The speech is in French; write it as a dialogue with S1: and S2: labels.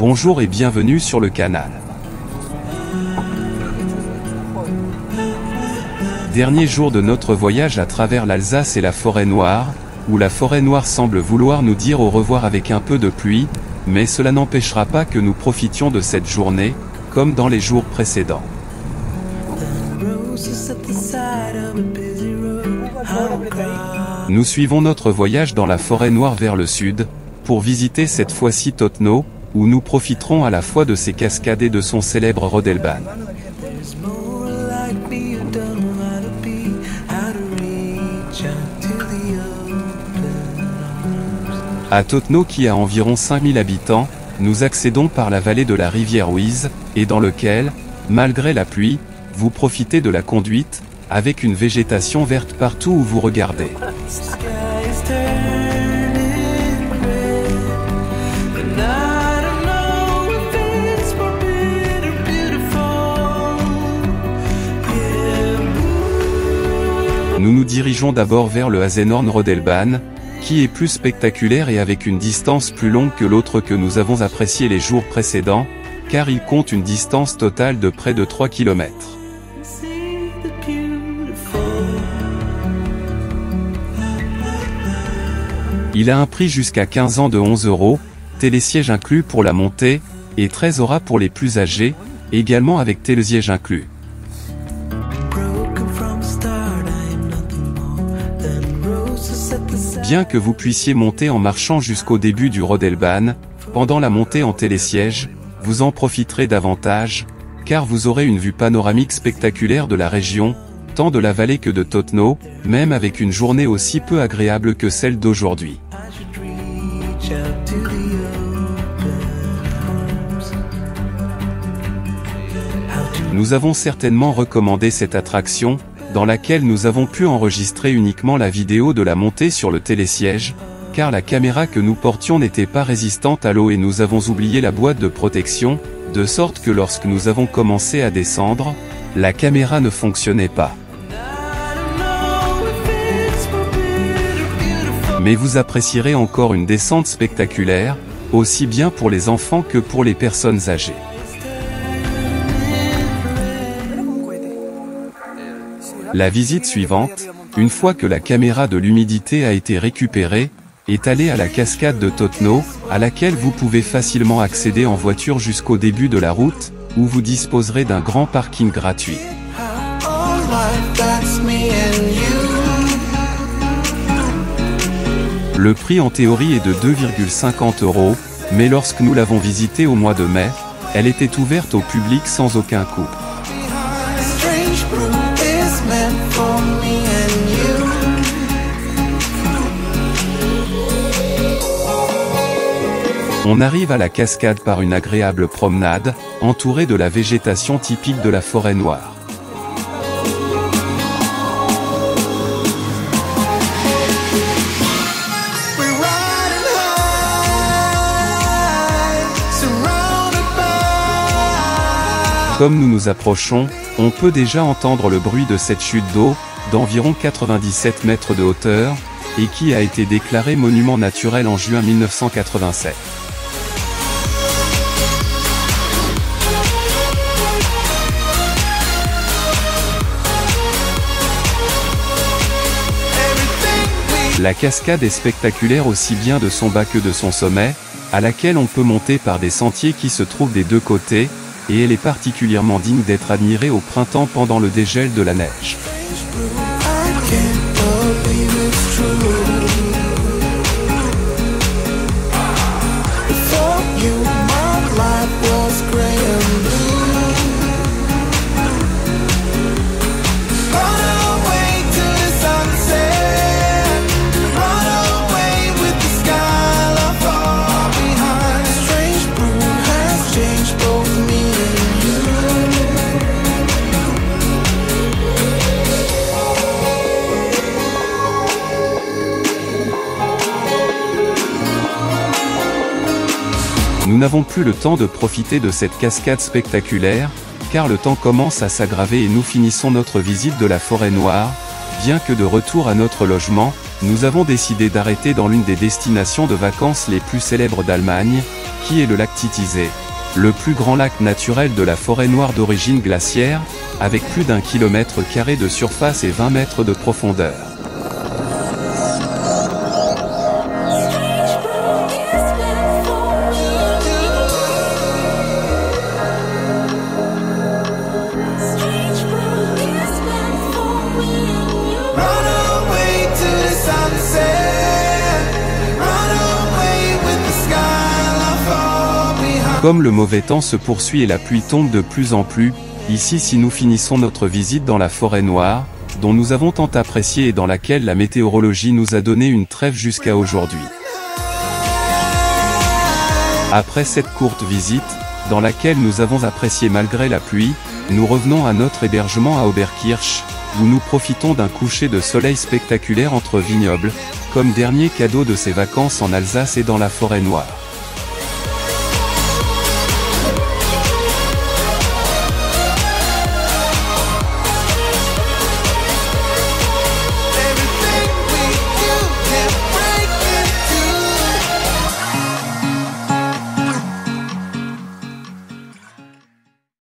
S1: Bonjour et bienvenue sur le canal. Dernier jour de notre voyage à travers l'Alsace et la forêt noire, où la forêt noire semble vouloir nous dire au revoir avec un peu de pluie, mais cela n'empêchera pas que nous profitions de cette journée, comme dans les jours précédents. Nous suivons notre voyage dans la forêt noire vers le sud, pour visiter cette fois-ci Totno, où nous profiterons à la fois de ses cascades et de son célèbre Rodelbahn. À Totno, qui a environ 5000 habitants, nous accédons par la vallée de la rivière Oise, et dans lequel, malgré la pluie, vous profitez de la conduite, avec une végétation verte partout où vous regardez. Nous nous dirigeons d'abord vers le Hazenorn Rodelbahn, qui est plus spectaculaire et avec une distance plus longue que l'autre que nous avons apprécié les jours précédents, car il compte une distance totale de près de 3 km. Il a un prix jusqu'à 15 ans de 11 €, télésiège inclus pour la montée, et 13 € pour les plus âgés, également avec télésiège inclus. Bien que vous puissiez monter en marchant jusqu'au début du Rodelbahn, pendant la montée en télésiège, vous en profiterez davantage, car vous aurez une vue panoramique spectaculaire de la région, tant de la vallée que de Totno, même avec une journée aussi peu agréable que celle d'aujourd'hui. Nous avons certainement recommandé cette attraction, dans laquelle nous avons pu enregistrer uniquement la vidéo de la montée sur le télésiège, car la caméra que nous portions n'était pas résistante à l'eau et nous avons oublié la boîte de protection, de sorte que lorsque nous avons commencé à descendre, la caméra ne fonctionnait pas. Mais vous apprécierez encore une descente spectaculaire, aussi bien pour les enfants que pour les personnes âgées. La visite suivante, une fois que la caméra de l'humidité a été récupérée, est allée à la cascade de Totno, à laquelle vous pouvez facilement accéder en voiture jusqu'au début de la route, où vous disposerez d'un grand parking gratuit. Le prix en théorie est de 2,50 €, mais lorsque nous l'avons visitée au mois de mai, elle était ouverte au public sans aucun coût. On arrive à la cascade par une agréable promenade, entourée de la végétation typique de la forêt noire. Comme nous nous approchons, on peut déjà entendre le bruit de cette chute d'eau, d'environ 97 mètres de hauteur, et qui a été déclarée monument naturel en juin 1987. La cascade est spectaculaire aussi bien de son bas que de son sommet, à laquelle on peut monter par des sentiers qui se trouvent des deux côtés, et elle est particulièrement digne d'être admirée au printemps pendant le dégel de la neige. Nous n'avons plus le temps de profiter de cette cascade spectaculaire, car le temps commence à s'aggraver et nous finissons notre visite de la forêt noire, bien que de retour à notre logement, nous avons décidé d'arrêter dans l'une des destinations de vacances les plus célèbres d'Allemagne, qui est le lac Titisee, le plus grand lac naturel de la forêt noire d'origine glaciaire, avec plus d'1 km² de surface et 20 mètres de profondeur. Comme le mauvais temps se poursuit et la pluie tombe de plus en plus, ici si nous finissons notre visite dans la forêt noire, dont nous avons tant apprécié et dans laquelle la météorologie nous a donné une trêve jusqu'à aujourd'hui. Après cette courte visite, dans laquelle nous avons apprécié malgré la pluie, nous revenons à notre hébergement à Oberkirch, où nous profitons d'un coucher de soleil spectaculaire entre vignobles, comme dernier cadeau de ces vacances en Alsace et dans la forêt noire.